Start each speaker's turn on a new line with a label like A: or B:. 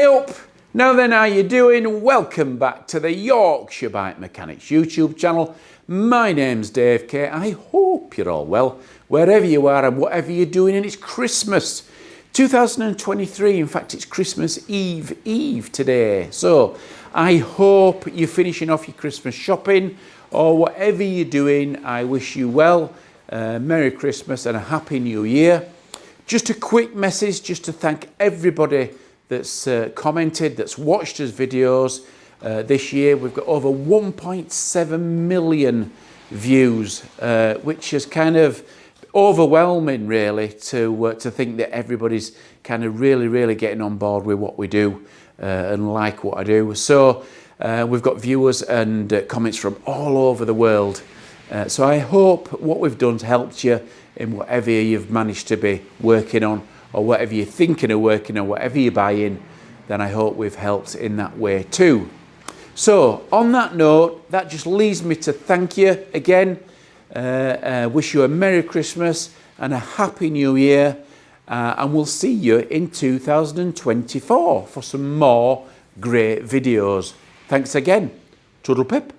A: Hey up! Now then, how you doing? Welcome back to the Yorkshire Bike Mechanics YouTube channel. My name's Dave K. I hope you're all well, wherever you are and whatever you're doing, and it's Christmas 2023. In fact, it's Christmas Eve today. So I hope you're finishing off your Christmas shopping, or whatever you're doing. I wish you well, Merry Christmas and a Happy New Year. Just a quick message just to thank everybody that's commented, that's watched us videos this year. We've got over 1.7 million views, which is kind of overwhelming really to think that everybody's kind of really getting on board with what we do and like what I do. So we've got viewers and comments from all over the world. So I hope what we've done's helped you in whatever you've managed to be working on, or whatever you're thinking of working on, whatever you're buying, then I hope we've helped in that way too. So on that note, that just leads me to thank you again, wish you a Merry Christmas and a Happy New Year, and we'll see you in 2024 for some more great videos. Thanks again. Toodle pip.